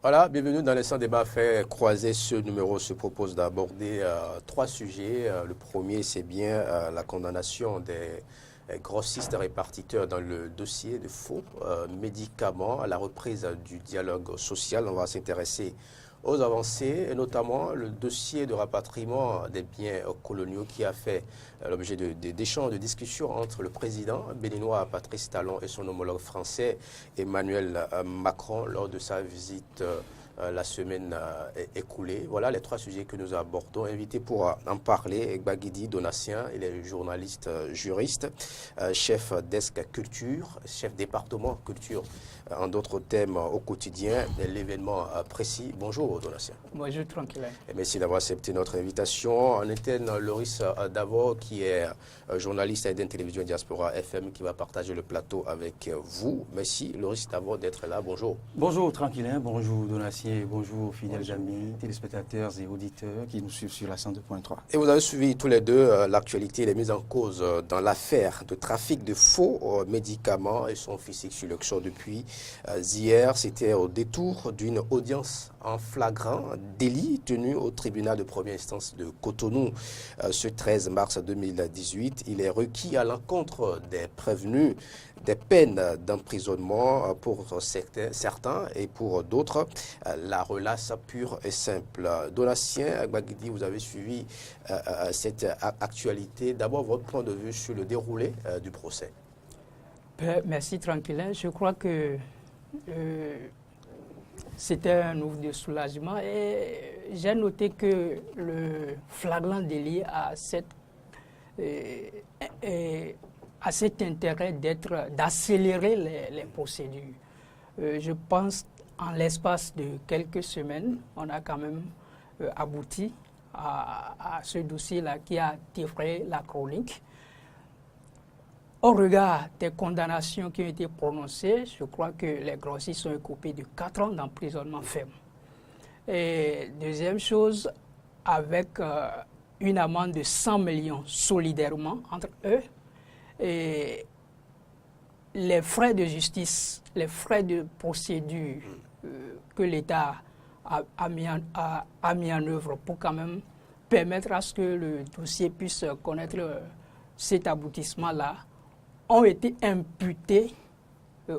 Voilà, bienvenue dans l'instant débat fait croiser. Ce numéro se propose d'aborder trois sujets. Le premier, c'est bien la condamnation des grossistes répartiteurs dans le dossier de faux médicaments, à la reprise du dialogue social. On va s'intéresser aux avancées, et notamment le dossier de rapatriement des biens coloniaux qui a fait l'objet d'échanges, de discussions entre le président béninois Patrice Talon et son homologue français Emmanuel Macron lors de sa visite la semaine écoulée. Voilà les trois sujets que nous abordons. Invité pour en parler, Gbagidi Donatien, il est journaliste juriste, chef desk culture, chef département culture, en d'autres thèmes au quotidien, l'événement précis. Bonjour Donatien. Bonjour, tranquille. Et merci d'avoir accepté notre invitation. En interne, Loris Davo, qui est journaliste à Eden Télévision Diaspora FM, qui va partager le plateau avec vous. Merci Loris Davo d'être là. Bonjour. Bonjour Tranquillin, bonjour Donatien, bonjour fidèles amis, téléspectateurs et auditeurs qui nous suivent sur la 102.3. Et vous avez suivi tous les deux l'actualité, les mises en cause dans l'affaire de trafic de faux médicaments et son physique sur l'action depuis hier. C'était au détour d'une audience en flagrant délit tenu au tribunal de première instance de Cotonou ce 13 mars 2018. Il est requis à l'encontre des prévenus des peines d'emprisonnement pour certains et pour d'autres la relace pure et simple. Donatien Gbagidi, vous avez suivi cette actualité. D'abord, votre point de vue sur le déroulé du procès. Merci Tranquillin. Je crois que c'était un ouf de soulagement et j'ai noté que le flagrant délit a cet intérêt d'accélérer les procédures. Je pense en l'espace de quelques semaines, on a quand même abouti à ce dossier-là qui a défrayé la chronique. Au regard des condamnations qui ont été prononcées, je crois que les grossistes sont écopés de 4 ans d'emprisonnement ferme. Et deuxième chose, avec une amende de 100 millions solidairement entre eux, et les frais de justice, les frais de procédure que l'État a mis en œuvre pour quand même permettre à ce que le dossier puisse connaître cet aboutissement-là, ont été imputés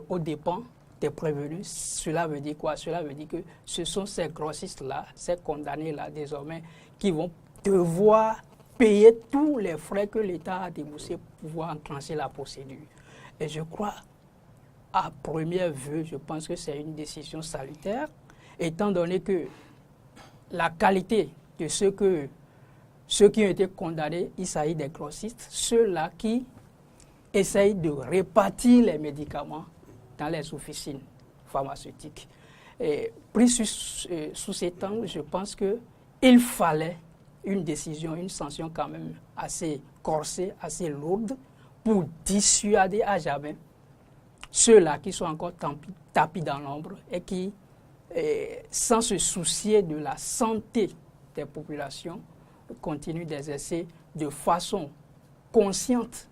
aux dépens des prévenus. Cela veut dire quoi? Cela veut dire que ce sont ces grossistes-là, ces condamnés-là désormais, qui vont devoir payer tous les frais que l'État a déboursés pour pouvoir enclencher la procédure. Et je crois, à première vue, je pense que c'est une décision salutaire, étant donné que la qualité de ceux qui ont été condamnés, il s'agit des grossistes, ceux-là qui essayent de répartir les médicaments dans les officines pharmaceutiques. Et pris sous cet angle, je pense qu'il fallait une décision, une sanction quand même assez corsée, assez lourde, pour dissuader à jamais ceux-là qui sont encore tapis dans l'ombre et qui, sans se soucier de la santé des populations, continuent d'exercer de façon consciente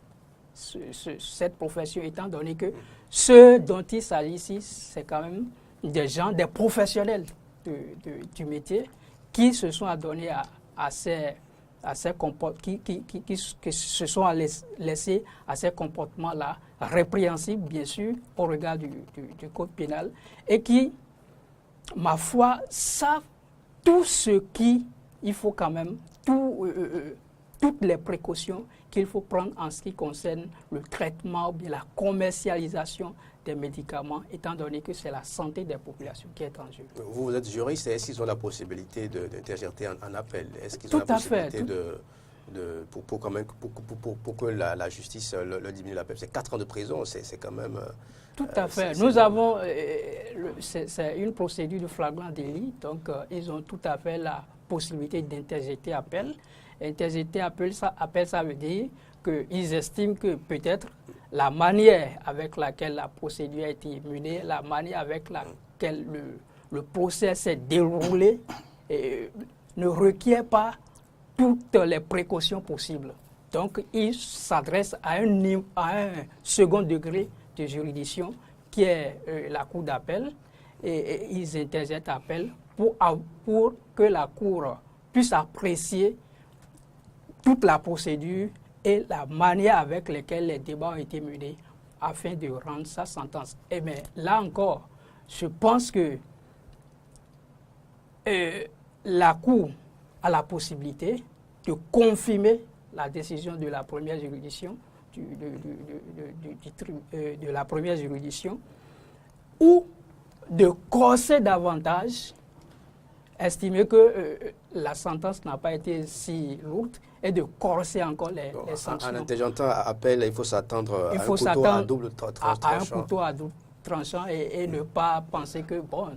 cette profession, étant donné que ceux dont il s'agit ici, c'est quand même des gens, des professionnels du métier qui se sont adonnés à ces comportements, qui se sont laissés à ces comportements-là, répréhensibles bien sûr au regard du code pénal, et qui, ma foi, savent tout ce qu'il faut quand même, toutes les précautions qu'il faut prendre en ce qui concerne le traitement ou bien la commercialisation des médicaments, étant donné que c'est la santé des populations qui est en jeu. Vous êtes juriste, est-ce qu'ils ont la possibilité d'interjeter en appel? Est-ce qu'ils ont la possibilité pour que la justice le diminue la peine? C'est 4 ans de prison, c'est quand même... Tout à fait. Nous avons... c'est une procédure de flagrant délit, donc ils ont tout à fait la possibilité d'interjeter appel. Interjeter appel, ça veut dire qu'ils estiment que peut-être la manière avec laquelle la procédure a été menée, la manière avec laquelle le procès s'est déroulé, ne requiert pas toutes les précautions possibles. Donc, ils s'adressent à un second degré de juridiction qui est la Cour d'appel. et ils interjettent appel pour que la Cour puisse apprécier toute la procédure et la manière avec laquelle les débats ont été menés afin de rendre sa sentence. Et mais là encore, je pense que la Cour a la possibilité de confirmer la décision de la première juridiction, de la première juridiction, ou de corser davantage, estimer que la sentence n'a pas été si lourde, et de corser encore les sanctions. En interjetant appel, il faut s'attendre à un couteau à double tranchant. À un couteau à double tranchant et ne pas penser que, bon,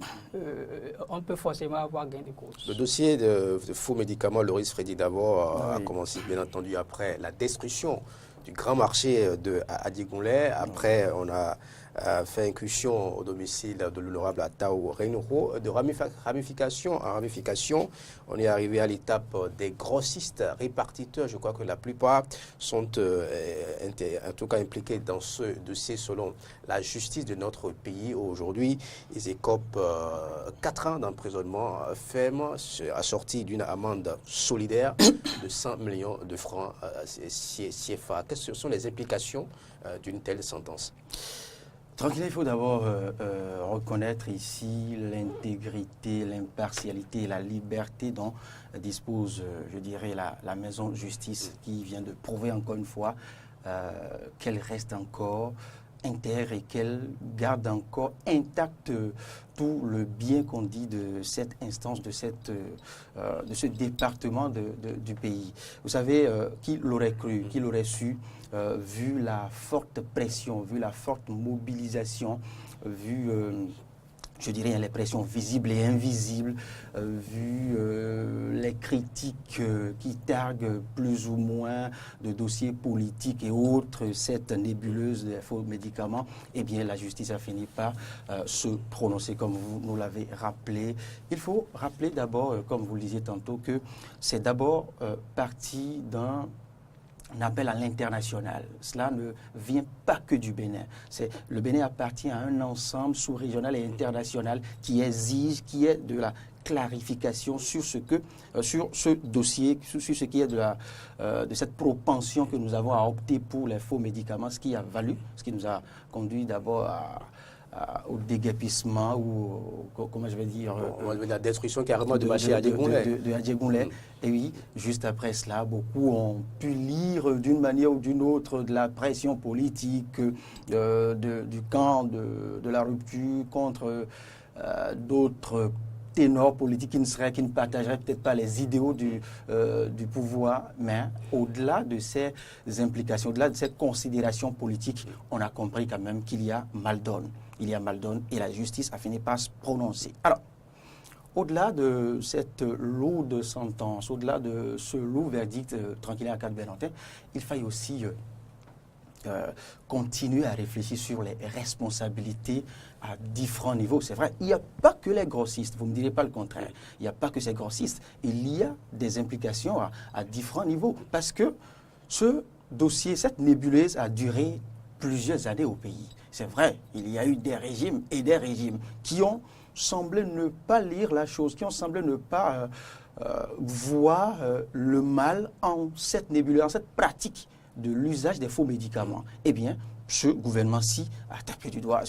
on peut forcément avoir gain de cause. Le dossier de faux médicaments, Loris Freddy d'abord, a commencé bien entendu après la destruction du grand marché à Digounlet. Après, on a fait incursion au domicile de l'honorable Atao Reynoro. De ramification en ramification, on est arrivé à l'étape des grossistes répartiteurs. Je crois que la plupart sont en tout cas impliqués dans ce dossier selon la justice de notre pays. Aujourd'hui, ils écopent 4 ans d'emprisonnement ferme assorti d'une amende solidaire de 100 millions de francs CFA. Quelles sont les implications d'une telle sentence? Tranquille, il faut d'abord reconnaître ici l'intégrité, l'impartialité et la liberté dont dispose, je dirais, la maison de justice qui vient de prouver encore une fois qu'elle reste encore intègre et qu'elle garde encore intact tout le bien qu'on dit de cette instance, de ce département du pays. Vous savez, qui l'aurait cru, qui l'aurait su, vu la forte pression, vu la forte mobilisation, vu, je dirais, les pressions visibles et invisibles, vu les critiques qui targuent plus ou moins de dossiers politiques et autres, cette nébuleuse des faux médicaments, eh bien, la justice a fini par se prononcer, comme vous nous l'avez rappelé. Il faut rappeler d'abord, comme vous le disiez tantôt, que c'est d'abord parti d'un appel à l'international. Cela ne vient pas que du Bénin. Le Bénin appartient à un ensemble sous-régional et international qui exige, qui est de la clarification sur ce dossier, sur ce qui est de cette propension que nous avons à opter pour les faux médicaments, ce qui nous a conduit d'abord au déguerpissement ou comment je vais dire la destruction carrément du marché à Digounlet. Et oui, juste après cela, beaucoup ont pu lire d'une manière ou d'une autre de la pression politique du camp de la rupture contre d'autres ténors politiques qui ne partageraient peut-être pas les idéaux du pouvoir, mais au-delà de ces implications, au-delà de cette considération politique, on a compris quand même qu'il y a mal donne. Il y a mal donne et la justice a fini par se prononcer. Alors, au-delà de cette lourde sentence, au-delà de ce lourd verdict tranquille à Cap-Berlantin, il faille aussi continuer à réfléchir sur les responsabilités à différents niveaux. C'est vrai, il n'y a pas que les grossistes, vous ne me direz pas le contraire. Il n'y a pas que ces grossistes. Il y a des implications à différents niveaux parce que ce dossier, cette nébuleuse a duré plusieurs années au pays. C'est vrai, il y a eu des régimes et des régimes qui ont semblé ne pas lire la chose, qui ont semblé ne pas voir le mal en cette nébuleuse, en cette pratique de l'usage des faux médicaments. Eh bien, ce gouvernement-ci a tapé du doigt,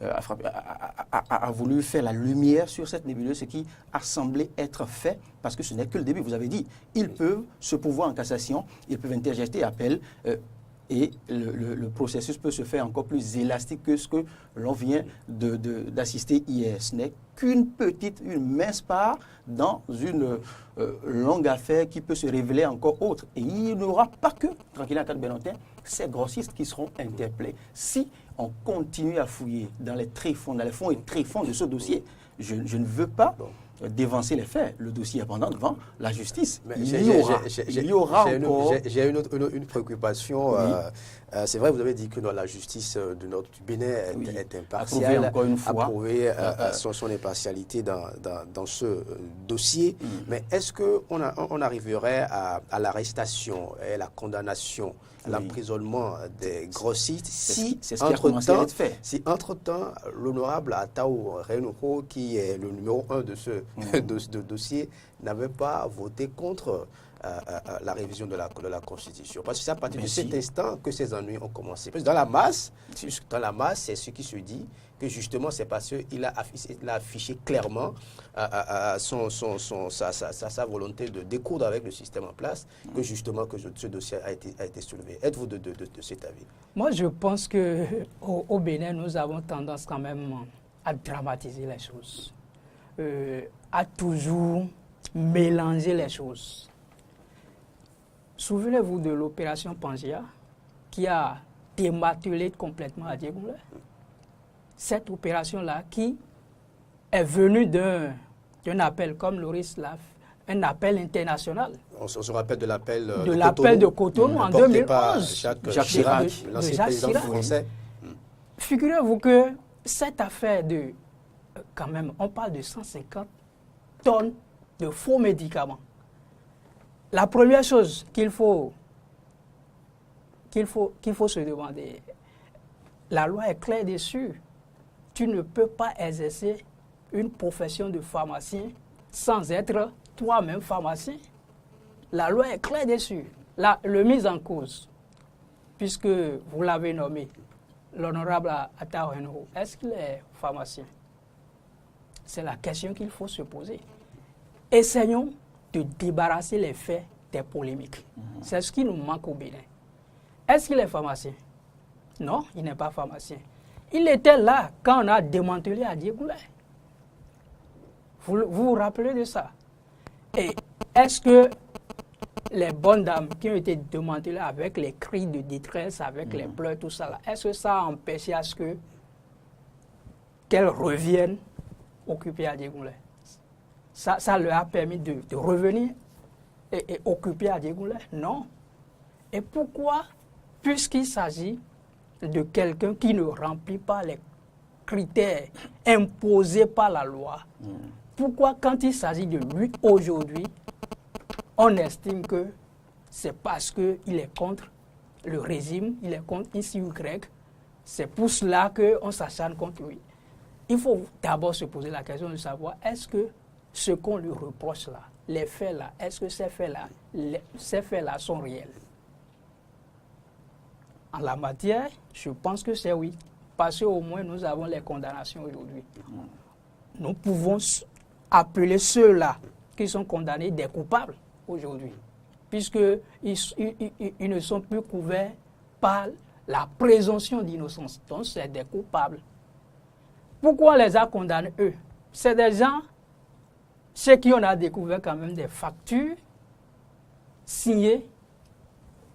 a voulu faire la lumière sur cette nébuleuse, ce qui a semblé être fait, parce que ce n'est que le début. Vous avez dit, ils peuvent se pourvoir en cassation, ils peuvent interjeter appel, et le processus peut se faire encore plus élastique que ce que l'on vient d'assister hier. Ce n'est qu'une mince part dans une longue affaire qui peut se révéler encore autre. Et il n'y aura pas que, tranquille à Cap-Berlantin, ces grossistes qui seront interpellés. Si on continue à fouiller dans les fonds et tréfonds de ce dossier, je ne veux pas d'évancer les faits. Le dossier est pendant devant la justice. Il y aura encore... J'ai une préoccupation. Oui. C'est vrai, vous avez dit que dans la justice du Bénin est impartiale, a prouvé son impartialité dans ce dossier. Mais est-ce qu'on arriverait à l'arrestation et la condamnation l'emprisonnement des grossistes si c'est ce qui a commencé à être fait. Si entre-temps, l'honorable Atao Renouho, qui est le numéro 1 de ce dossier, n'avait pas voté contre la révision de la Constitution. Parce que c'est à partir de cet instant que ces ennuis ont commencé. Parce que dans la masse, c'est ce qui se dit, que justement c'est parce qu'il a affiché clairement sa volonté de découdre avec le système en place que justement que ce dossier a été soulevé. Êtes-vous de cet avis? Moi, je pense qu'au Bénin, nous avons tendance quand même à dramatiser les choses, à toujours mélanger les choses. Souvenez-vous de l'opération Pangia qui a démantelé complètement Adjegunle. Cette opération-là qui est venue d'un appel, comme Loris l'a fait, un appel international. On se rappelle de l'appel de Cotonou en 2011. Jacques Chirac, l'ancien président français. Figurez-vous que cette affaire quand même, on parle de 150 tonnes de faux médicaments. La première chose qu'il faut se demander, la loi est claire dessus. Tu ne peux pas exercer une profession de pharmacien sans être toi-même pharmacien. La loi est claire dessus. Le mise en cause, puisque vous l'avez nommé, l'honorable Atao Renouho, est-ce qu'il est pharmacien? C'est la question qu'il faut se poser. Essayons de débarrasser les faits des polémiques. C'est ce qui nous manque au Bénin. Est-ce qu'il est pharmacien? Non, il n'est pas pharmacien. Il était là quand on a démantelé Adjegunle. Vous vous rappelez de ça? Et est-ce que les bonnes dames qui ont été démantelées avec les cris de détresse, avec les pleurs, tout ça, est-ce que ça a empêché à ce qu'elles reviennent occuper Adjegunle? Ça leur a permis de revenir et occuper Adjegunle? Non. Et pourquoi? Puisqu'il s'agit de quelqu'un qui ne remplit pas les critères imposés par la loi. Pourquoi, quand il s'agit de lui aujourd'hui, on estime que c'est parce qu'il est contre le régime, il est contre ici ou Y, c'est pour cela qu'on s'acharne contre lui. Il faut d'abord se poser la question de savoir, est-ce que ce qu'on lui reproche là, les faits là, est-ce que ces faits-là sont réels? En la matière, je pense que c'est oui, parce qu'au moins nous avons les condamnations aujourd'hui. Nous pouvons appeler ceux-là qui sont condamnés des coupables aujourd'hui, puisqu'ils ne sont plus couverts par la présomption d'innocence. Donc c'est des coupables. Pourquoi on les a condamnés eux? C'est des gens chez qui on a découvert quand même des factures signées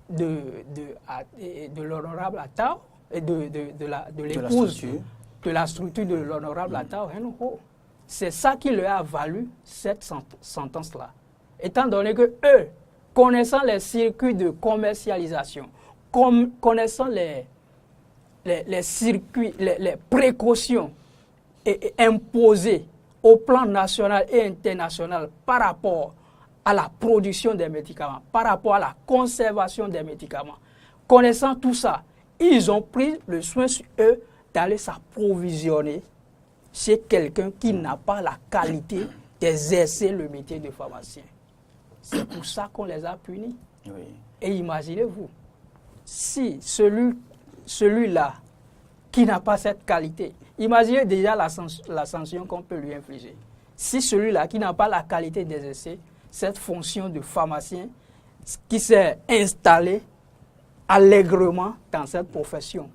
de l'honorable Atao et de l'épouse de la structure de l'honorable Atao Renouho. C'est ça qui leur a valu cette sentence-là. Étant donné que eux, connaissant les circuits de commercialisation, connaissant les circuits, les précautions imposées au plan national et international par rapport à la production des médicaments, par rapport à la conservation des médicaments. Connaissant tout ça, ils ont pris le soin sur eux d'aller s'approvisionner chez quelqu'un qui n'a pas la qualité d'exercer le métier de pharmacien. C'est pour ça qu'on les a punis. Oui. Et imaginez-vous, si celui-là qui n'a pas cette qualité, imaginez déjà la sanction qu'on peut lui infliger. Si celui-là qui n'a pas la qualité d'exercer cette fonction de pharmacien, qui s'est installé allègrement dans cette profession,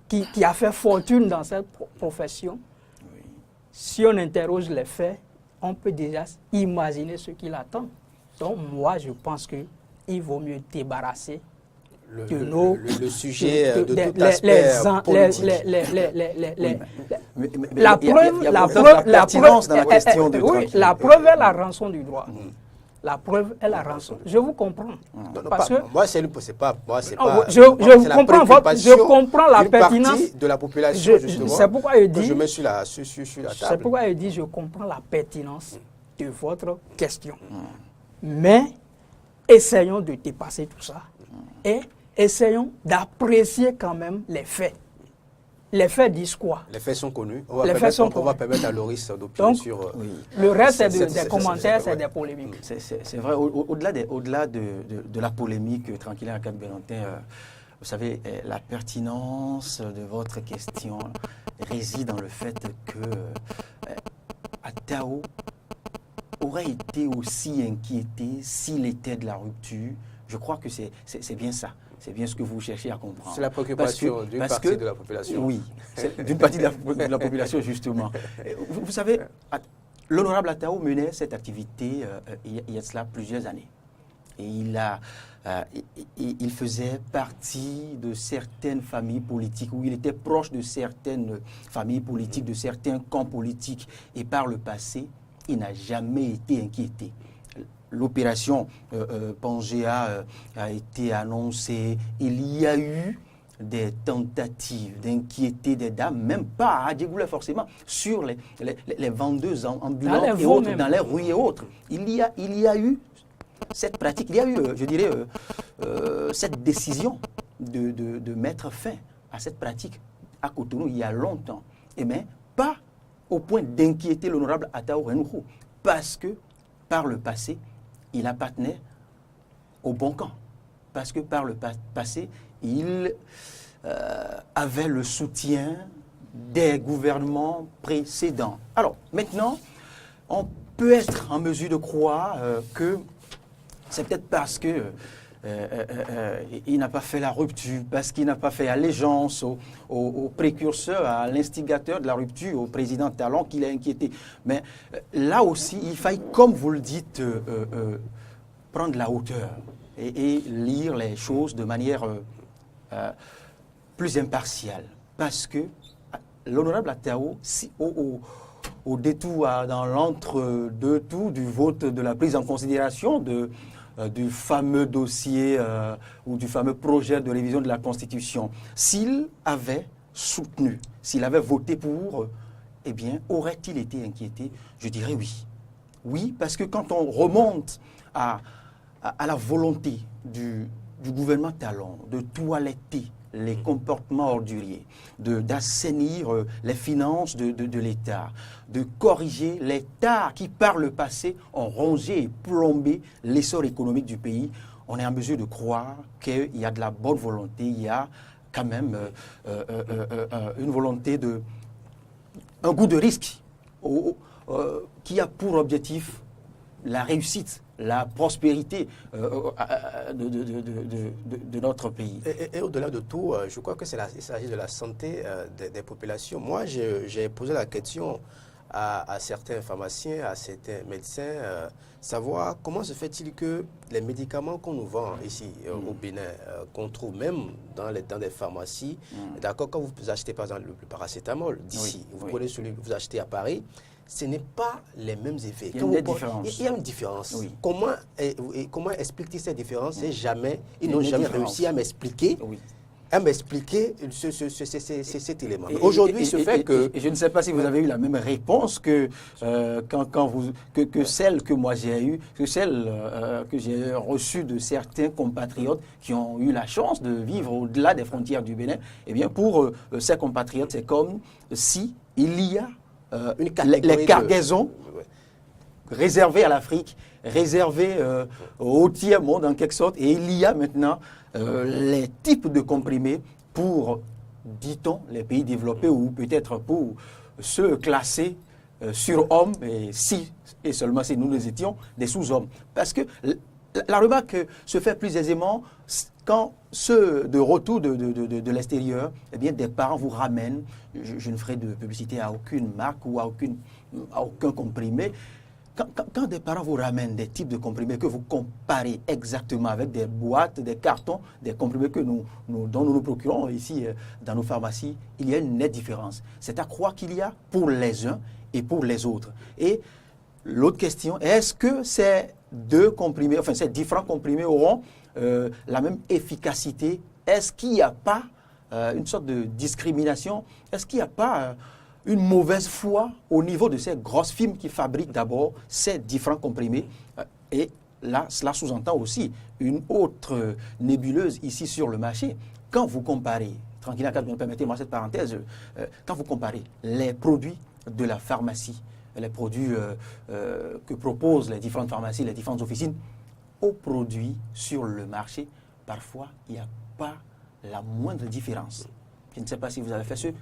qui a fait fortune dans cette profession, oui. Si on interroge les faits, on peut déjà imaginer ce qu'il attend. Donc moi, je pense qu'il vaut mieux débarrasser le sujet de tout aspect politique. La preuve est la rançon du droit. La preuve est la rançon. Je vous comprends. Parce que moi, c'est pas. Je comprends la pertinence de la population. C'est pourquoi je dis. Je mets sur la table. C'est pourquoi je dis, je comprends la pertinence de votre question. Mais essayons de dépasser tout ça et essayons d'apprécier quand même les faits. Les faits disent quoi? Les faits sont connus. On va permettre à Loris d'opiner sur... Le reste, c'est des commentaires, c'est des polémiques. C'est vrai. Au-delà de la polémique, Tranquillin Akad-Belentin, vous savez, la pertinence de votre question réside dans le fait que Atao aurait été aussi inquiété s'il était de la rupture. Je crois que c'est bien ça. C'est bien ce que vous cherchez à comprendre. C'est la préoccupation d'une partie de la population. Oui, d'une partie de la population, justement. Vous savez, l'honorable Atao menait cette activité il y a cela plusieurs années. Et il faisait partie de certaines familles politiques, où il était proche de certaines familles politiques, de certains camps politiques. Et par le passé, il n'a jamais été inquiété. L'opération Pangea a été annoncée. Il y a eu des tentatives d'inquiéter des dames, même pas à Adjegoula forcément, sur les vendeuses ambulantes et autres, dans les rues et autres. Il y a eu cette pratique, il y a eu, je dirais, cette décision de mettre fin à cette pratique à Cotonou il y a longtemps. Et mais pas au point d'inquiéter l'honorable Atao Renoukou, parce que par le passé, il appartenait au bon camp. Parce que par le passé, il avait le soutien des gouvernements précédents. Alors, maintenant, on peut être en mesure de croire que c'est peut-être parce que il n'a pas fait la rupture, parce qu'il n'a pas fait allégeance au précurseur, à l'instigateur de la rupture, au président Talon, qu'il a inquiété. Mais là aussi, il faille, comme vous le dites, prendre la hauteur et lire les choses de manière plus impartiale. Parce que l'honorable Atao, au détour, dans l'entre-deux tours du vote de la prise en considération du fameux dossier ou du fameux projet de révision de la Constitution, s'il avait soutenu, s'il avait voté pour, eh bien, aurait-il été inquiété? Je dirais oui. Oui, parce que quand on remonte à la volonté du gouvernement Talon de toiletter les comportements orduriers, d'assainir les finances de l'État, de corriger les tares qui, par le passé, ont rongé et plombé l'essor économique du pays, on est en mesure de croire qu'il y a de la bonne volonté, il y a quand même une volonté un goût de risque qui a pour objectif la réussite, la prospérité de notre pays. Et au-delà de tout, je crois que il s'agit de la santé des populations. Moi, j'ai posé la question à certains pharmaciens, à certains médecins, savoir comment se fait-il que les médicaments qu'on nous vend ici au Bénin, qu'on trouve même dans des pharmacies, d'accord, quand vous achetez par exemple le paracétamol d'ici, vous prenez celui que vous achetez à Paris, ce n'est pas les mêmes effets. Il y a une différence. Il y a une différence. Oui. Comment expliquer cette différence? Ils n'ont jamais réussi à m'expliquer. Oui. À m'expliquer cet élément. Aujourd'hui, il se fait que... Je ne sais pas si vous avez eu la même réponse que celle que moi j'ai eue, que celle que j'ai reçue de certains compatriotes qui ont eu la chance de vivre au-delà des frontières du Bénin. Eh bien, pour ces compatriotes, c'est comme si il y a les cargaisons réservées à l'Afrique, réservées au tiers-monde en quelque sorte, et il y a maintenant les types de comprimés pour, dit-on, les pays développés ou peut-être pour ceux classés sur hommes, et seulement si nous les étions, des sous-hommes. Parce que la remarque se fait plus aisément quand ceux de retour de l'extérieur, eh bien, des parents vous ramènent, je ne ferai de publicité à aucune marque ou à aucun comprimé, quand des parents vous ramènent des types de comprimés que vous comparez exactement avec des boîtes, des cartons, des comprimés dont nous nous procurons ici dans nos pharmacies, il y a une nette différence. C'est à croire qu'il y a pour les uns et pour les autres. Et l'autre question, est-ce que ces ces différents comprimés auront la même efficacité? Est-ce qu'il n'y a pas une sorte de discrimination? Est-ce qu'il n'y a pas une mauvaise foi au niveau de ces grosses firmes qui fabriquent d'abord ces différents comprimés? Et là, cela sous-entend aussi une autre nébuleuse ici sur le marché. Quand vous comparez, tranquille, permettez-moi cette parenthèse, quand vous comparez les produits de la pharmacie, les produits que proposent les différentes pharmacies, les différentes officines, aux produits sur le marché, parfois, il n'y a pas la moindre différence. Je ne sais pas si vous avez fait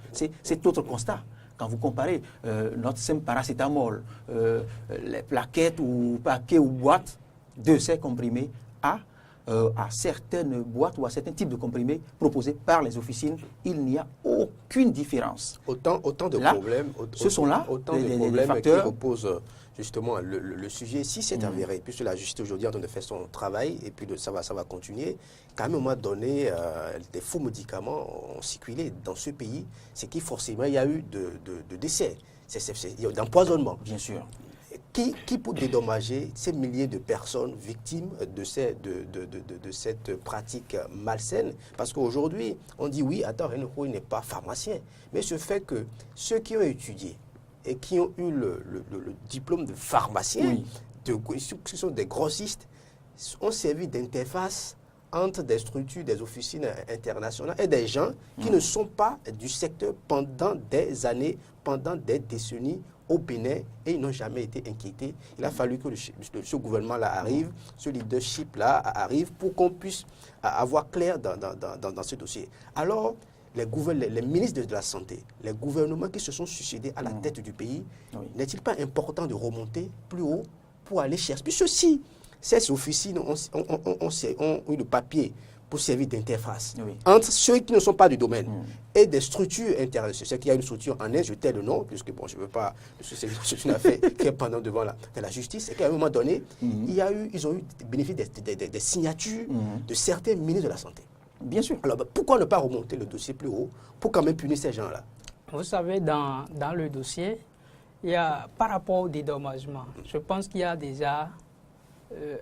cet autre constat. Quand vous comparez notre simple paracétamol, les plaquettes ou paquets ou boîtes de ces comprimés à certaines boîtes ou à certains types de comprimés proposés par les officines, il n'y a aucune différence. Autant de là, problèmes, ce sont là autant des problèmes facteurs qui reposent justement le sujet. Si c'est avéré, puisque la justice aujourd'hui est en train de faire son travail et puis ça va continuer, quand même, à un moment donné, des faux médicaments ont circulé dans ce pays, c'est qu'il forcément il y a eu de décès, d'empoisonnement. Bien sûr. Qui peut dédommager ces milliers de personnes victimes de cette pratique malsaine? Parce qu'aujourd'hui, on dit oui, attends, Renoko n'est pas pharmacien. Mais ce fait que ceux qui ont étudié et qui ont eu le diplôme de pharmacien, qui sont des grossistes, ont servi d'interface entre des structures, des officines internationales et des gens qui ne sont pas du secteur pendant des années, pendant des décennies au Bénin, et ils n'ont jamais été inquiétés. Il a fallu que ce gouvernement-là arrive, ce leadership-là arrive pour qu'on puisse avoir clair dans ce dossier. Alors, les ministres de la Santé, les gouvernements qui se sont succédés à la tête du pays, n'est-il pas important de remonter plus haut pour aller chercher? Puis ceci, ces officines ont eu le papier pour servir d'interface entre ceux qui ne sont pas du domaine et des structures internationales. Je sais qu'il y a une structure en Inde, je tais le nom, puisque bon, je ne veux pas, c'est une affaire qui est pendant devant la justice, et qu'à un moment donné, ils ont eu bénéfice des signatures de certains ministres de la Santé. Bien sûr. Alors pourquoi ne pas remonter le dossier plus haut pour quand même punir ces gens-là? Vous savez, dans le dossier, il y a, par rapport au dédommagement, je pense qu'il y a déjà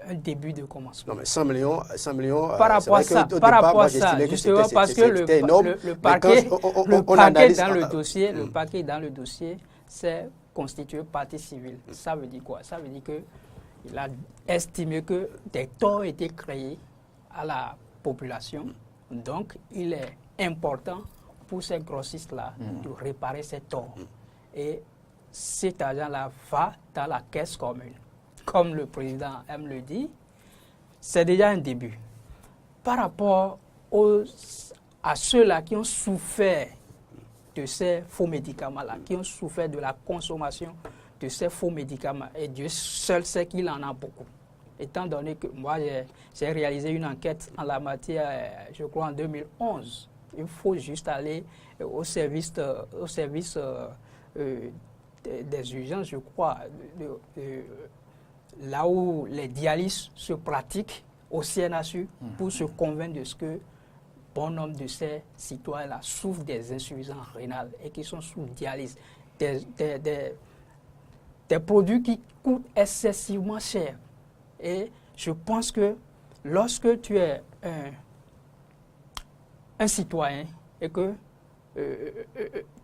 un début de commencement. Non, mais 100 millions par rapport à ça, justement parce que le paquet dans le dossier, c'est constitué partie civile. Ça veut dire quoi? Ça veut dire qu'il a estimé que des torts étaient créés à la population. Donc, il est important pour ces grossistes-là de réparer ces torts. Et cet argent-là va dans la caisse commune. Comme le président aime le dire, c'est déjà un début. Par rapport à ceux-là qui ont souffert de ces faux médicaments-là, qui ont souffert de la consommation de ces faux médicaments, et Dieu seul sait qu'il en a beaucoup. Étant donné que moi, j'ai réalisé une enquête en la matière, je crois en 2011. Il faut juste aller au service des urgences, je crois, là où les dialyses se pratiquent au CNHU pour se convaincre de ce que bon nombre de ces citoyens-là souffrent des insuffisances rénales et qui sont sous dialyse. Des produits qui coûtent excessivement cher. Et je pense que lorsque tu es un citoyen et que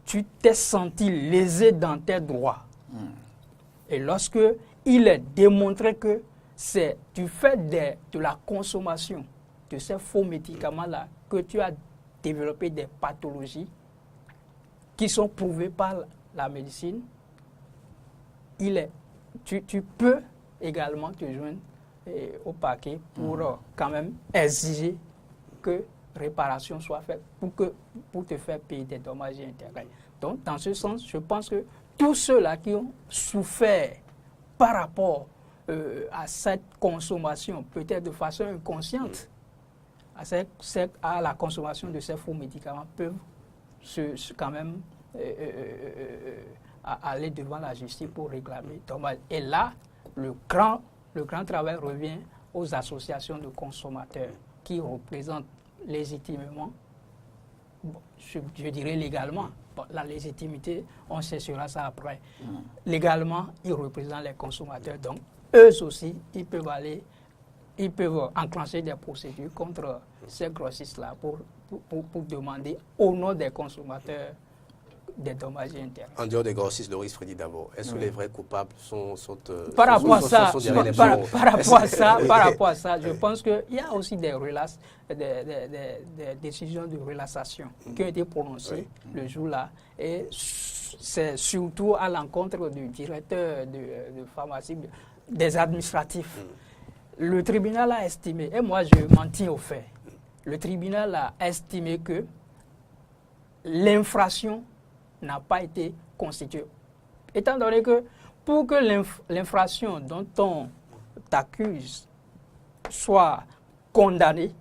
tu t'es senti lésé dans tes droits, et lorsque il est démontré que c'est du fait de la consommation de ces faux médicaments-là que tu as développé des pathologies qui sont prouvées par la médecine, tu peux également te joindre au parquet pour quand même exiger que réparation soit faite pour te faire payer des dommages et intérêts. Donc, dans ce sens, je pense que tous ceux-là qui ont souffert par rapport à cette consommation, peut-être de façon inconsciente, à la consommation de ces faux médicaments, peuvent quand même aller devant la justice pour réclamer dommages. Et là, le grand travail revient aux associations de consommateurs qui représentent légitimement, je dirais légalement, la légitimité, on cherchera ça après. Légalement, ils représentent les consommateurs. Donc, eux aussi, ils peuvent enclencher des procédures contre ces grossistes-là pour demander au nom des consommateurs des dommages et intérêts. En dehors des grossistes, Loris Freddy d'abord, est-ce que les vrais coupables sont par rapport à ça, je Oui. pense qu'il y a aussi des décisions de relaxation qui ont été prononcées le jour-là. Et c'est surtout à l'encontre du directeur de pharmacie, des administratifs. Le tribunal a estimé, et moi je m'en tiens au fait, le tribunal a estimé que l'infraction n'a pas été constituée. Étant donné que pour que l'infraction dont on t'accuse soit condamnée,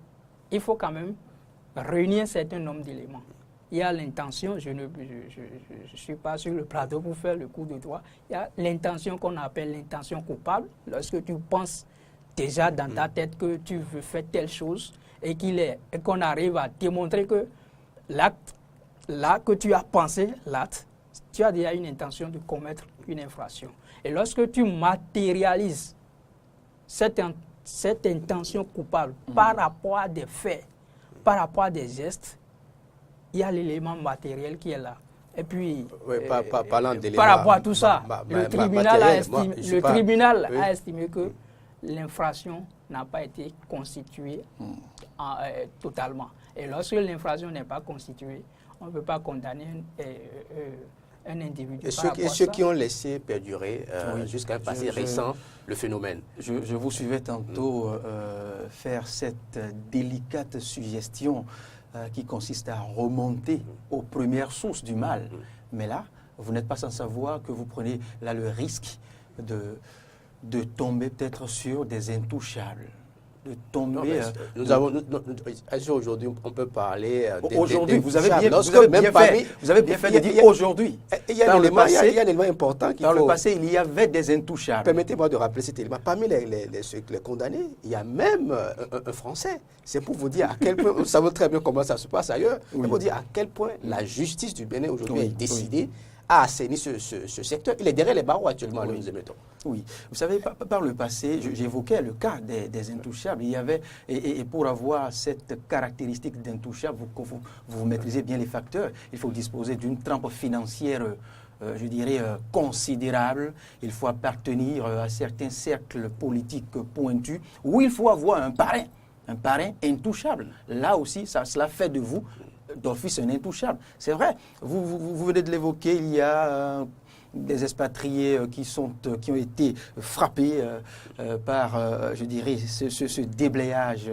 il faut quand même réunir un certain nombre d'éléments. Il y a l'intention, je ne suis pas sur le plateau pour faire le coup de droit, il y a l'intention qu'on appelle l'intention coupable, lorsque tu penses déjà dans ta tête que tu veux faire telle chose et qu'on arrive à démontrer que l'acte, là que tu as pensé, l'acte, tu as déjà une intention de commettre une infraction. Et lorsque tu matérialises cette intention coupable par rapport à des faits, par rapport à des gestes, il y a l'élément matériel qui est là. Et puis, par rapport à tout ça, le tribunal a estimé que l'infraction n'a pas été constituée totalement. Et lorsque l'infraction n'est pas constituée, on ne peut pas condamner un individu. Et ceux qui ont laissé perdurer jusqu'à un passé récent le phénomène. Je vous suivais tantôt faire cette délicate suggestion qui consiste à remonter aux premières sources du mal. Mais là, vous n'êtes pas sans savoir que vous prenez là le risque de tomber peut-être sur des intouchables. De tomber. Aujourd'hui, on peut parler. Aujourd'hui, vous avez bien fait de dire aujourd'hui. Il y a un élément important Dans le passé, il y avait des intouchables. Permettez-moi de rappeler cet élément. Parmi les condamnés, il y a même un Français. C'est pour vous dire à quel point, vous savez très bien comment ça se passe ailleurs, c'est pour vous dire à quel point la justice du Bénin aujourd'hui est décidée à assainir ce secteur. Il est derrière les barreaux actuellement, nous émettons. Oui, vous savez, par le passé, j'évoquais le cas des intouchables. Il y avait, et pour avoir cette caractéristique d'intouchable, vous maîtrisez bien les facteurs. Il faut disposer d'une trempe financière, je dirais, considérable. Il faut appartenir à certains cercles politiques pointus, où il faut avoir un parrain intouchable. Là aussi, cela fait de vous d'office un intouchable. C'est vrai, vous venez de l'évoquer, il y a des expatriés qui ont été frappés par, je dirais, ce déblayage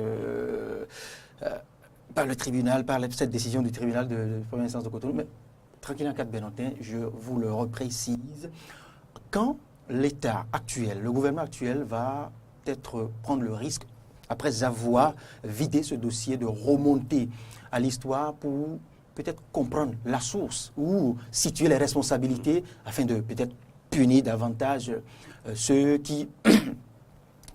par le tribunal, par cette décision du tribunal de première instance de Cotonou. Mais tranquille en cas de Bénotin, je vous le reprécise, quand l'État actuel, le gouvernement actuel va peut-être prendre le risque, après avoir vidé ce dossier, de remonter à l'histoire pour peut-être comprendre la source ou situer les responsabilités afin de peut-être punir davantage ceux qui,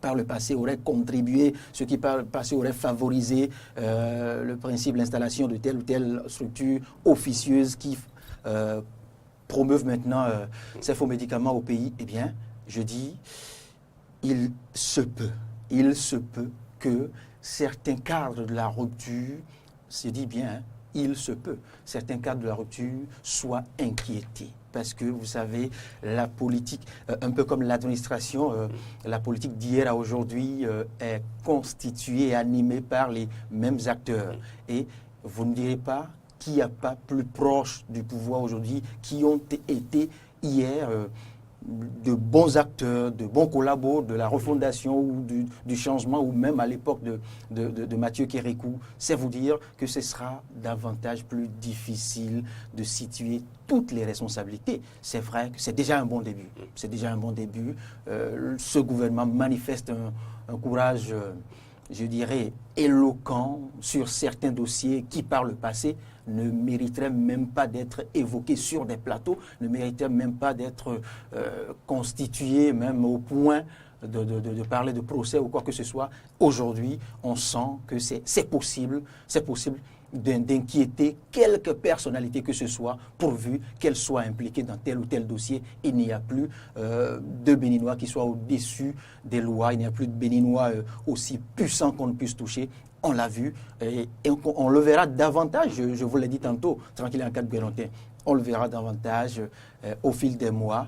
par le passé, auraient contribué, ceux qui, par le passé, auraient favorisé le principe de l'installation de telle ou telle structure officieuse qui promeuvent maintenant ces faux médicaments au pays. Eh bien, je dis, il se peut que certains cadres de la rupture, se dit bien, il se peut, certains cadres de la rupture soient inquiétés. Parce que, vous savez, la politique, un peu comme l'administration, la politique d'hier à aujourd'hui est constituée et animée par les mêmes acteurs. Et vous ne direz pas qu'il n'y a pas plus proche du pouvoir aujourd'hui qui ont été hier de bons acteurs, de bons collabos de la refondation ou du changement, ou même à l'époque de Mathieu Kérékou. C'est vous dire que ce sera davantage plus difficile de situer toutes les responsabilités. C'est vrai que c'est déjà un bon début. C'est déjà un bon début. Ce gouvernement manifeste un courage, je dirais, éloquent sur certains dossiers qui, par le passé, ne mériterait même pas d'être évoqué sur des plateaux, ne mériterait même pas d'être constitué même au point de parler de procès ou quoi que ce soit. Aujourd'hui, on sent que c'est possible d'inquiéter quelque personnalité que ce soit, pourvu qu'elle soit impliquée dans tel ou tel dossier. Il n'y a plus de Béninois qui soient au-dessus des lois, il n'y a plus de Béninois aussi puissants qu'on ne puisse toucher. on l'a vu, et on le verra davantage, je vous l'ai dit tantôt, tranquille en cas de Bélentin, on le verra davantage au fil des mois.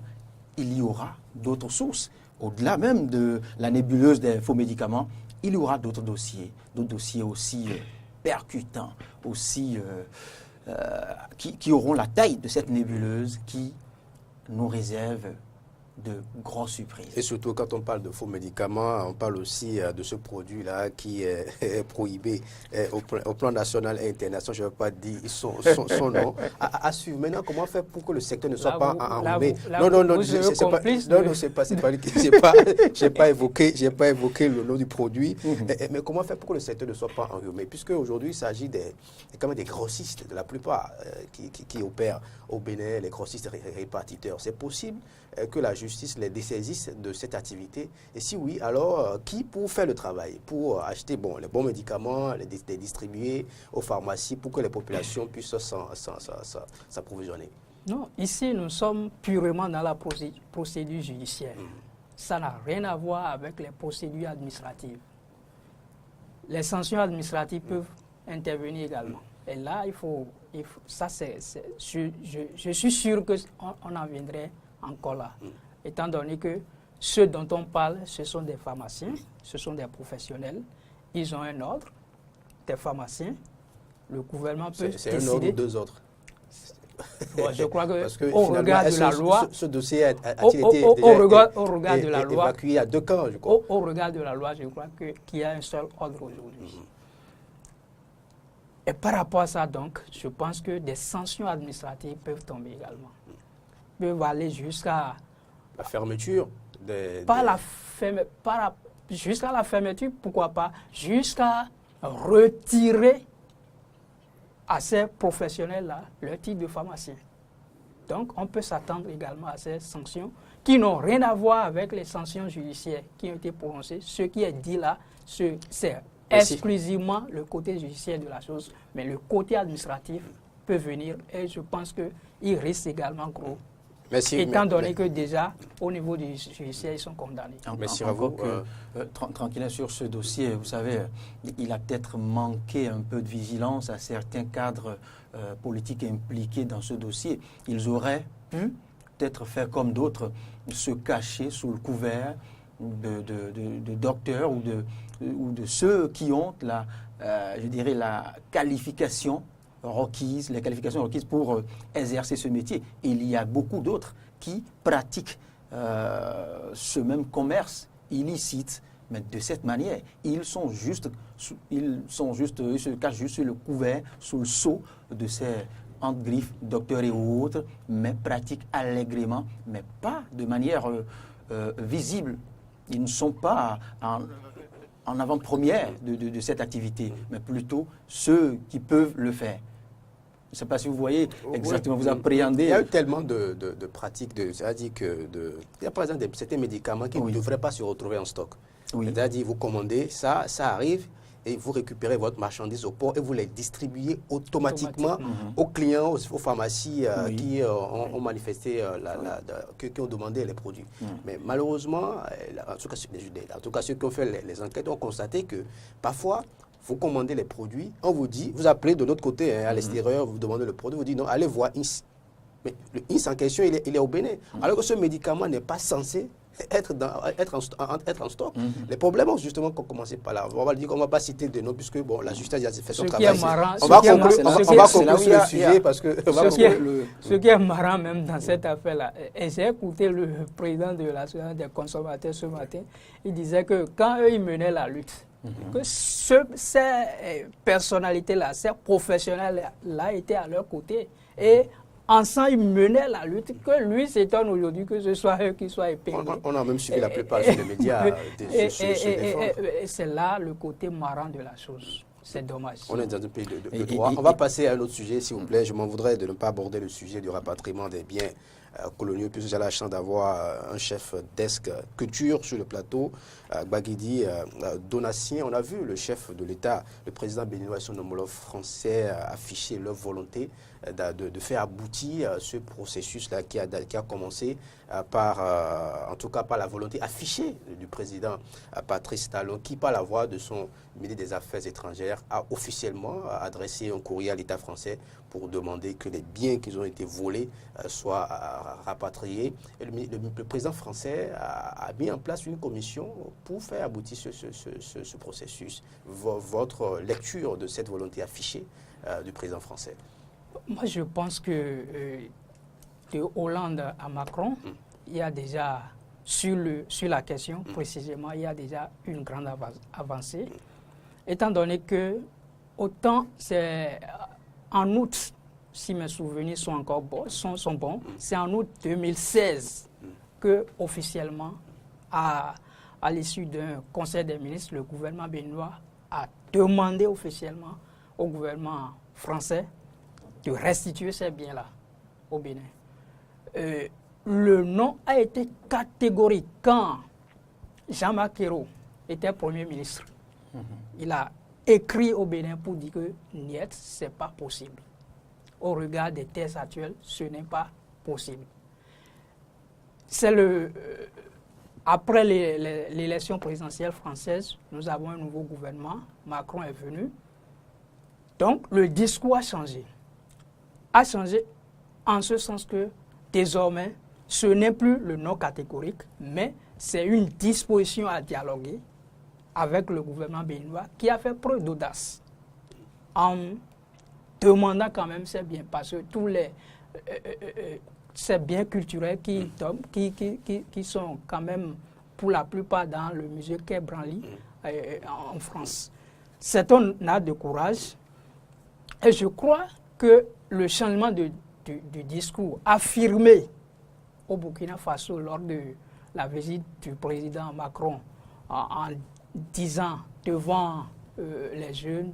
Il y aura d'autres sources, au-delà même de la nébuleuse des faux médicaments, il y aura d'autres dossiers aussi percutants, aussi qui auront la taille de cette nébuleuse qui nous réserve de grosses surprises. Et surtout, quand on parle de faux médicaments, on parle aussi de ce produit-là qui est prohibé au plan national et international. Je ne vais pas dire son nom. À suivre. Maintenant, comment faire pour que le secteur ne soit pas enrhumé? Non, j'ai pas évoqué le nom du produit. Mais comment faire pour que le secteur ne soit pas enrhumé? Puisque aujourd'hui, il s'agit quand même des grossistes, de la plupart, qui opèrent au Bénin, les grossistes répartiteurs. C'est possible que la justice les dessaisisse de cette activité? Et si oui, alors qui pour faire le travail, pour acheter les bons médicaments, les distribuer aux pharmacies pour que les populations puissent s'approvisionner? Non, ici nous sommes purement dans la procédure judiciaire. Ça n'a rien à voir avec les procédures administratives. Les sanctions administratives peuvent intervenir également. Et là, je suis sûr qu'on en viendrait encore là, étant donné que ceux dont on parle, ce sont des pharmaciens, ce sont des professionnels, ils ont un ordre, des pharmaciens, le gouvernement peut décider... C'est un ordre ou deux autres? Bon, je crois que au regard de la loi... Ce dossier a-t-il été évacué à 2 camps, je crois? Au regard de la loi, je crois qu'il y a un seul ordre aujourd'hui. Et par rapport à ça, donc, je pense que des sanctions administratives peuvent tomber également. Peuvent aller jusqu'à... La fermeture jusqu'à la fermeture, pourquoi pas, jusqu'à retirer à ces professionnels-là leur titre de pharmacien. Donc, on peut s'attendre également à ces sanctions qui n'ont rien à voir avec les sanctions judiciaires qui ont été prononcées. Ce qui est dit là, c'est exclusivement le côté judiciaire de la chose, mais le côté administratif peut venir et je pense qu'il risque également gros. Étant donné que déjà, au niveau du judiciaire, ils sont condamnés. Merci à vous. Tranquille sur ce dossier, vous savez, il a peut-être manqué un peu de vigilance à certains cadres politiques impliqués dans ce dossier. Ils auraient pu peut-être faire comme d'autres, se cacher sous le couvert de docteurs ou de ceux qui ont la qualification requises, les qualifications requises pour exercer ce métier. Il y a beaucoup d'autres qui pratiquent ce même commerce illicite, mais de cette manière. Ils se cachent juste sur le couvert, sous le sceau de ces entre griffes, docteurs et autres, mais pratiquent allègrement, mais pas de manière visible. Ils ne sont pas en avant-première de cette activité, mais plutôt ceux qui peuvent le faire. Je ne sais pas si vous voyez exactement, vous appréhendez. Il y a eu tellement de pratiques, c'est-à-dire qu'il y a par exemple certains médicaments qui ne devraient pas se retrouver en stock. C'est-à-dire vous commandez, ça arrive, et vous récupérez votre marchandise au port et vous les distribuez automatiquement aux clients, aux pharmacies qui ont manifesté, qui ont demandé les produits. Mais malheureusement, en tout cas ceux qui ont fait les enquêtes ont constaté que parfois, vous commandez les produits, on vous dit, vous appelez de l'autre côté, à l'extérieur, vous demandez le produit, vous dites non, allez voir INS. Mais le INS en question, il est au Bénin. Alors que ce médicament n'est pas censé être en stock. Les problèmes ont justement commencé par là. On va dire qu'on ne va pas citer de noms puisque la justice a fait son travail. On va conclure sur le sujet parce que... Ce qui est marrant même dans cette affaire-là, et j'ai écouté le président de l'Association des consommateurs ce matin, il disait que quand eux, ils menaient la lutte, que ces personnalités-là, ces professionnels-là étaient à leur côté. Et ensemble, ils menaient la lutte, que lui s'étonne aujourd'hui que ce soit eux qui soient épinglés. On a même suivi la plupart des médias et c'est là le côté marrant de la chose. C'est dommage. On est dans un pays de droit. On va passer à un autre sujet, s'il vous plaît. Je m'en voudrais de ne pas aborder le sujet du rapatriement des biens coloniaux. Puis j'ai la chance d'avoir un chef desk culture sur le plateau, Gbagidi Donatien. On a vu le chef de l'État, le président béninois et son homologue français afficher leur volonté de faire aboutir ce processus-là qui a commencé en tout cas par la volonté affichée du président Patrice Talon, qui par la voix de son ministre des Affaires étrangères a officiellement adressé un courrier à l'État français pour demander que les biens qui ont été volés soient rapatriés. Et le président français a mis en place une commission pour faire aboutir ce processus. Votre lecture de cette volonté affichée du président français? Moi, je pense que de Hollande à Macron, il y a déjà, sur la question précisément, il y a déjà une grande avancée. Étant donné que, autant c'est en août, si mes souvenirs sont encore bons, sont bons, c'est en août 2016 que, officiellement, à l'issue d'un conseil des ministres, le gouvernement béninois a demandé officiellement au gouvernement français de restituer ces biens-là au Bénin. Le nom a été catégorique quand Jean-Marc Ayrault était Premier ministre. Il a écrit au Bénin pour dire que niet, ce n'est pas possible. Au regard des thèses actuelles, ce n'est pas possible. C'est après l'élection présidentielle française, nous avons un nouveau gouvernement. Macron est venu. Donc, le discours a changé. A changé en ce sens que désormais, ce n'est plus le non catégorique, mais c'est une disposition à dialoguer avec le gouvernement béninois qui a fait preuve d'audace en demandant quand même ces biens, parce que tous ces biens culturels qui sont quand même pour la plupart dans le musée Quai Branly en France. C'est un acte de courage et je crois que le changement du discours affirmé au Burkina Faso lors de la visite du président Macron en disant devant les jeunes,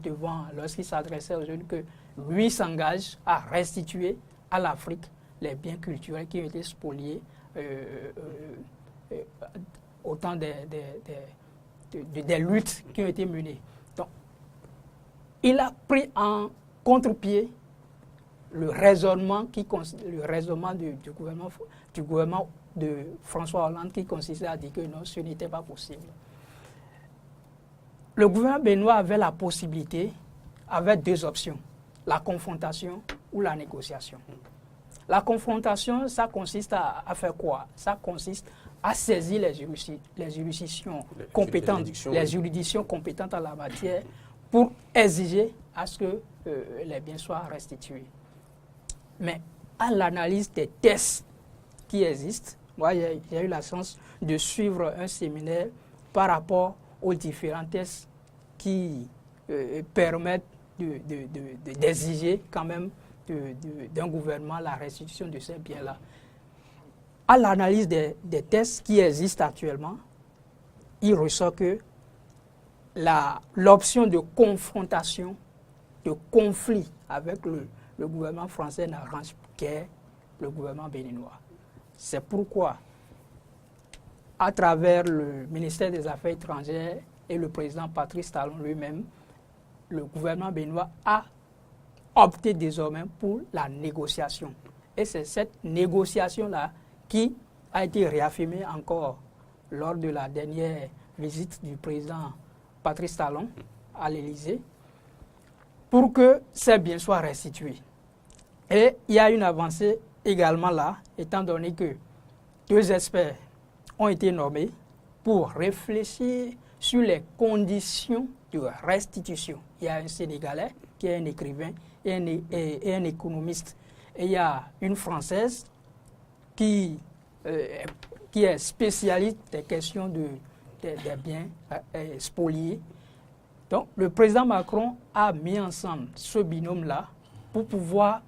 lorsqu'il s'adressait aux jeunes, que lui s'engage à restituer à l'Afrique les biens culturels qui ont été spoliés au temps des luttes qui ont été menées. Donc, il a pris en contre-pied le raisonnement du gouvernement de François Hollande qui consistait à dire que non, ce n'était pas possible. Le gouvernement béninois avait la possibilité, avait deux options, la confrontation ou la négociation. La confrontation, ça consiste à faire quoi? Ça consiste à saisir les juridictions compétentes, les juridictions compétentes en la matière pour exiger à ce que les biens soient restitués. Mais à l'analyse des tests qui existent, moi j'ai eu la chance de suivre un séminaire par rapport aux différents tests qui permettent d'exiger quand même d'un gouvernement la restitution de ces biens-là. À l'analyse des tests qui existent actuellement, il ressort que l'option de confrontation, de conflit avec le gouvernement français n'arrange guère le gouvernement béninois. C'est pourquoi, à travers le ministère des Affaires étrangères et le président Patrice Talon lui-même, le gouvernement béninois a opté désormais pour la négociation. Et c'est cette négociation-là qui a été réaffirmée encore lors de la dernière visite du président Patrice Talon à l'Élysée, pour que ces biens soient restitués. Et il y a une avancée également là, étant donné que deux experts ont été nommés pour réfléchir sur les conditions de restitution. Il y a un Sénégalais qui est un écrivain et un économiste. Et il y a une Française qui est spécialiste des questions des biens spoliés. Donc, le président Macron a mis ensemble ce binôme-là pour pouvoir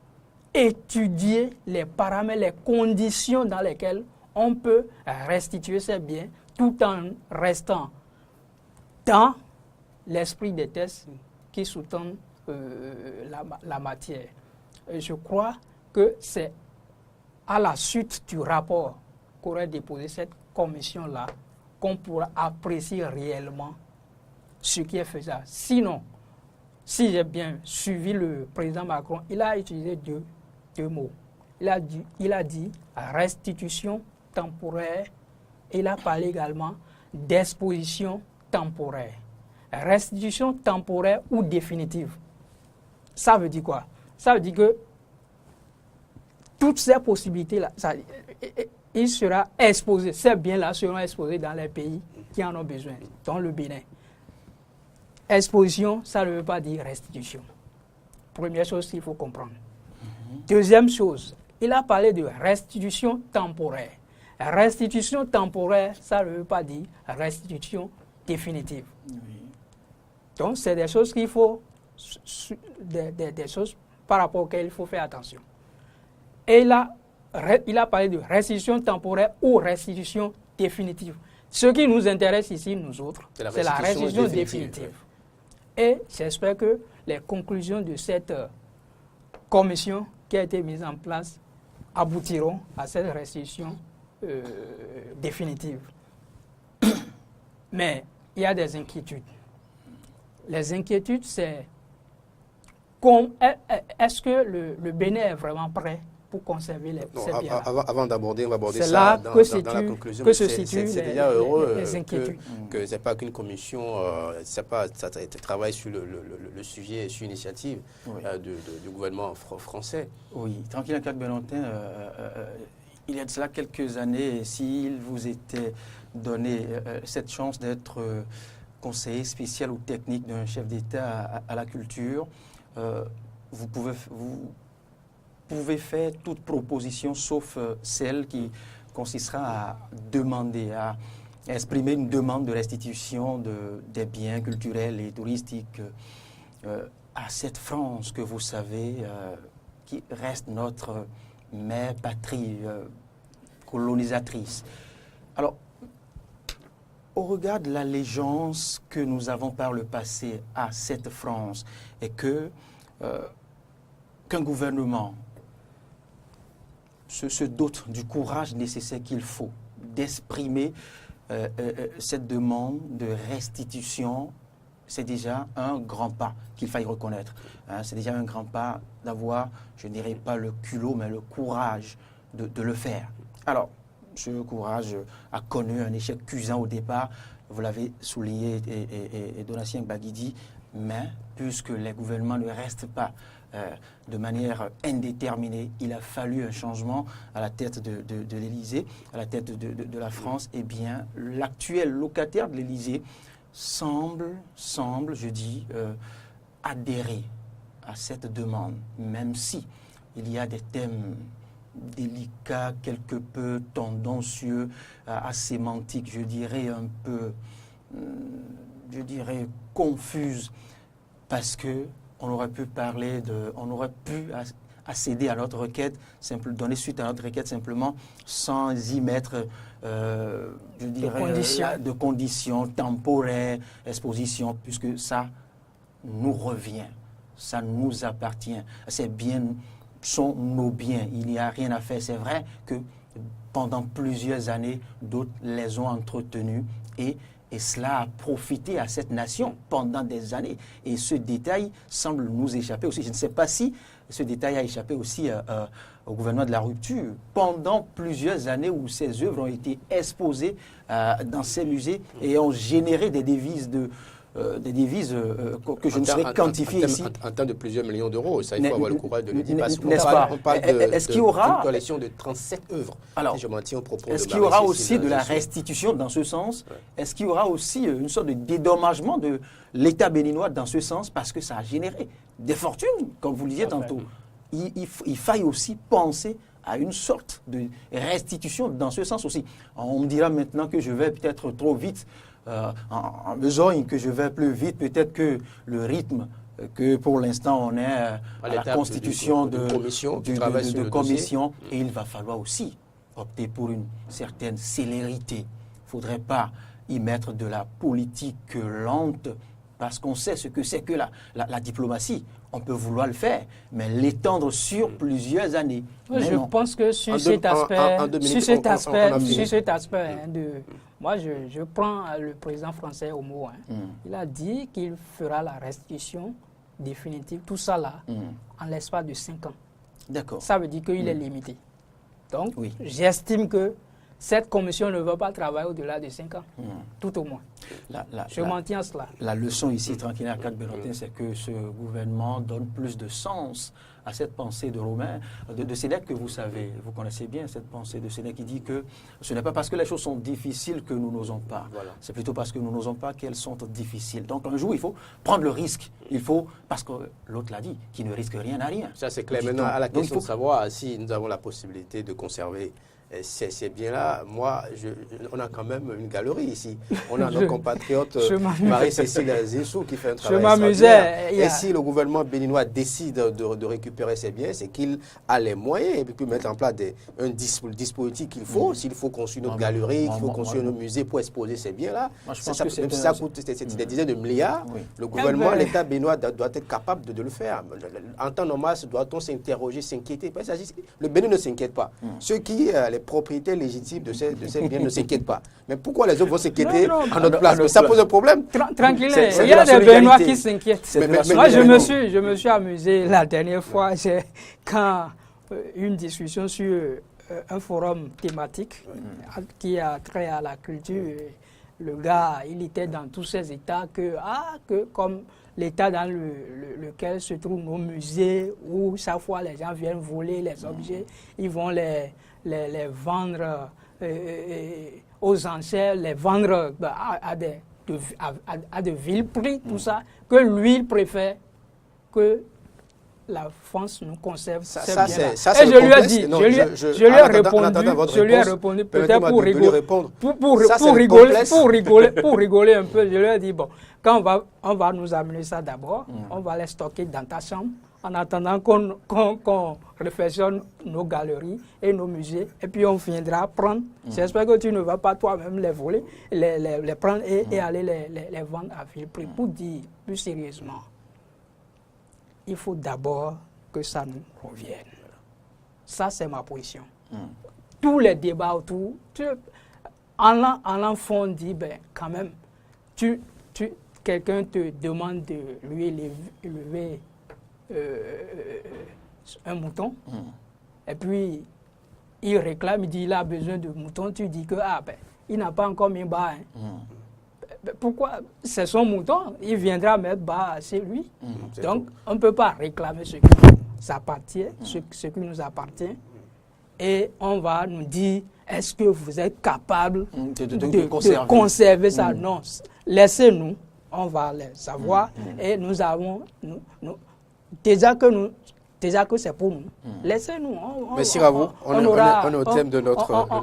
étudier les paramètres, les conditions dans lesquelles on peut restituer ces biens tout en restant dans l'esprit des tests qui sous-tendent, la matière. Je crois que c'est, à la suite du rapport qu'aurait déposé cette commission-là, qu'on pourra apprécier réellement ce qui est faisable. Sinon, si j'ai bien suivi le président Macron, il a utilisé deux mots. Il a dit restitution temporaire. Il a parlé également d'exposition temporaire. Restitution temporaire ou définitive. Ça veut dire quoi? Ça veut dire que toutes ces possibilités-là, il sera exposé, ces biens-là seront exposés dans les pays qui en ont besoin, dont le Bénin. Exposition, ça ne veut pas dire restitution. Première chose qu'il faut comprendre. Deuxième chose, il a parlé de restitution temporaire. Restitution temporaire, ça ne veut pas dire restitution définitive. Oui. Donc, c'est des choses qu'il faut, des choses par rapport auxquelles il faut faire attention. Et il a parlé de restitution temporaire ou restitution définitive. Ce qui nous intéresse ici, nous autres, c'est la restitution définitive. Et j'espère que les conclusions de cette commission qui a été mise en place aboutiront à cette restitution définitive. Mais il y a des inquiétudes. Les inquiétudes, c'est est-ce que le Bénin est vraiment prêt pour conserver ces biens-là? Avant d'aborder, on va aborder ça dans la conclusion. Que se situent c'est déjà heureux les inquiétudes. Que ce n'est pas qu'une commission, ça travaille sur le sujet, sur l'initiative du gouvernement français. Oui, tranquille, Kak Belentin, il y a de cela quelques années, s'il vous était donné cette chance d'être conseiller spécial ou technique d'un chef d'État à la culture, vous pouvez faire toute proposition sauf celle qui consistera à demander, à exprimer une demande de restitution des biens culturels et touristiques à cette France que vous savez qui reste notre mère patrie colonisatrice. Alors, au regard de l'allégeance que nous avons par le passé à cette France et qu'un gouvernement se dote du courage nécessaire qu'il faut d'exprimer cette demande de restitution, c'est déjà un grand pas qu'il faille reconnaître. C'est déjà un grand pas d'avoir, je ne dirais pas le culot, mais le courage de le faire. Alors, ce courage a connu un échec cuisant au départ, vous l'avez souligné, et Donatien Baguidi, mais puisque les gouvernements ne restent pas de manière indéterminée, il a fallu un changement à la tête de l'Élysée, à la tête de la France. Eh bien, l'actuel locataire de l'Élysée semble, je dis, adhérer à cette demande, même si il y a des thèmes délicats, quelque peu tendancieux, asémantiques, je dirais un peu, confuses, parce que on aurait pu accéder à notre requête, donner suite à notre requête simplement sans y mettre, de conditions temporaires, exposition, puisque ça nous revient, ça nous appartient. Ces biens sont nos biens, il n'y a rien à faire. C'est vrai que pendant plusieurs années, d'autres les ont entretenus et cela a profité à cette nation pendant des années. Et ce détail semble nous échapper aussi. Je ne sais pas si ce détail a échappé aussi au gouvernement de la rupture. Pendant plusieurs années où ces œuvres ont été exposées dans ces musées et ont généré des devises que je ne saurais quantifier ici. En termes de plusieurs millions d'euros, ça, il faut avoir le courage de le dire. Parce qu'on parle d'une collection de 37 œuvres. Alors, est-ce qu'il y aura aussi de la restitution dans ce sens? Est-ce qu'il y aura aussi une sorte de dédommagement de l'État béninois dans ce sens? Parce que ça a généré des fortunes, comme vous le disiez tantôt. Il faille aussi penser à une sorte de restitution dans ce sens aussi. On me dira maintenant que je vais peut-être trop vite, en besogne, que je vais plus vite, peut-être que le rythme que pour l'instant on est à la constitution de commission, et il va falloir aussi opter pour une certaine célérité. Il ne faudrait pas y mettre de la politique lente, parce qu'on sait ce que c'est que la diplomatie. on peut vouloir le faire, mais l'étendre sur plusieurs années. Je pense que sur cet aspect, moi je prends le président français au mot. Il a dit qu'il fera la restitution définitive, tout ça là, en l'espace de 5 ans. D'accord. Ça veut dire qu'il est limité. Donc, j'estime que cette commission ne va pas travailler au-delà de 5 ans, tout au moins. Je m'en tiens à cela. La leçon ici, tranquille à Benottin, c'est que ce gouvernement donne plus de sens à cette pensée de Romain, de Sénèque que vous savez, vous connaissez bien cette pensée de Sénèque qui dit que ce n'est pas parce que les choses sont difficiles que nous n'osons pas. Voilà. C'est plutôt parce que nous n'osons pas qu'elles sont difficiles. Donc un jour, il faut prendre le risque. Il faut, parce que l'autre l'a dit, qui ne risque rien à rien. Ça c'est clair. Maintenant, à la question de savoir si nous avons la possibilité de conserver ces biens-là, on a quand même une galerie ici. On a nos compatriotes Marie-Cécile Zissou qui fait un travail extraordinaire. Et si le gouvernement béninois décide de récupérer ces biens, c'est qu'il a les moyens et puis mettre en place un dispositif qu'il faut. S'il faut construire notre galerie, qu'il faut construire nos musées pour exposer ces biens-là, même si ça coûte des dizaines de milliards, le gouvernement, l'État béninois doit être capable de le faire. En temps normal, doit-on s'interroger, s'inquiéter? Le Bénin ne s'inquiète pas. Ceux qui les propriétaires légitimes de ces biens ne s'inquiètent pas. Mais pourquoi les autres vont s'inquiéter à notre place? Ça pose un problème. Tranquille, il y a des Béninois qui s'inquiètent. Moi, je me suis amusé la dernière fois quand une discussion sur un forum thématique qui a trait à la culture. Le gars, il était dans tous ces états que comme l'état dans lequel se trouvent nos musées, où chaque fois les gens viennent voler les objets, ils vont les vendre aux enchères, les vendre à de vil prix, tout ça, que lui, il préfère que la France nous conserve ça, bien là. Et je lui ai dit, je lui ai répondu, peut-être pour rigoler un peu, je lui ai dit, bon, quand on va nous amener ça d'abord, on va les stocker dans ta chambre, en attendant qu'on réfectionne nos galeries et nos musées, et puis on viendra prendre. J'espère que tu ne vas pas toi-même les voler, les prendre et aller les vendre à vil prix. Pour dire plus sérieusement, il faut d'abord que ça nous revienne. Ça, c'est ma position. Tous les débats autour, en l'enfant dit, ben, quand même, quelqu'un te demande de lui élever un mouton, et puis il réclame, il dit il a besoin de mouton, tu dis que il n'a pas encore mis bas. Pourquoi? C'est son mouton, il viendra mettre bas chez lui. Donc on ne peut pas réclamer ce qui nous appartient, ce qui nous appartient, et on va nous dire est-ce que vous êtes capable de conserver ça? Non, laissez-nous, on va le savoir, et nous avons déjà que c'est pour nous. Laissez-nous. Merci à vous. On est au thème de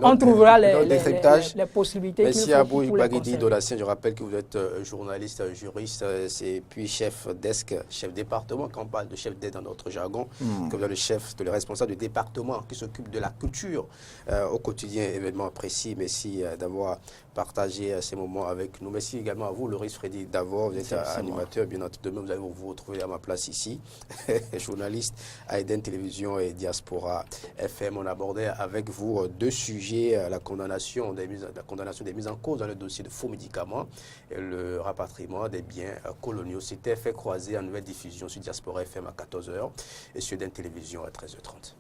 on trouvera les possibilités. Merci à vous, Bagidi Donatien. Je rappelle que vous êtes journaliste, juriste, et puis chef desk, chef département. Quand on parle de chef desk dans notre jargon, que vous êtes le responsable du département qui s'occupe de la culture au quotidien, événement précis. Merci d'avoir partagé ces moments avec nous. Merci également à vous, Loris Freddy Davor. Vous êtes animateur. Bien entendu, demain, vous allez vous retrouver à ma place ici, journaliste à Eden Télévision et Diaspora FM. On abordait avec vous deux sujets, la condamnation des mises en cause dans le dossier de faux médicaments et le rapatriement des biens coloniaux. C'était fait croiser en nouvelle diffusion sur Diaspora FM à 14h et sur Eden Télévision à 13h30.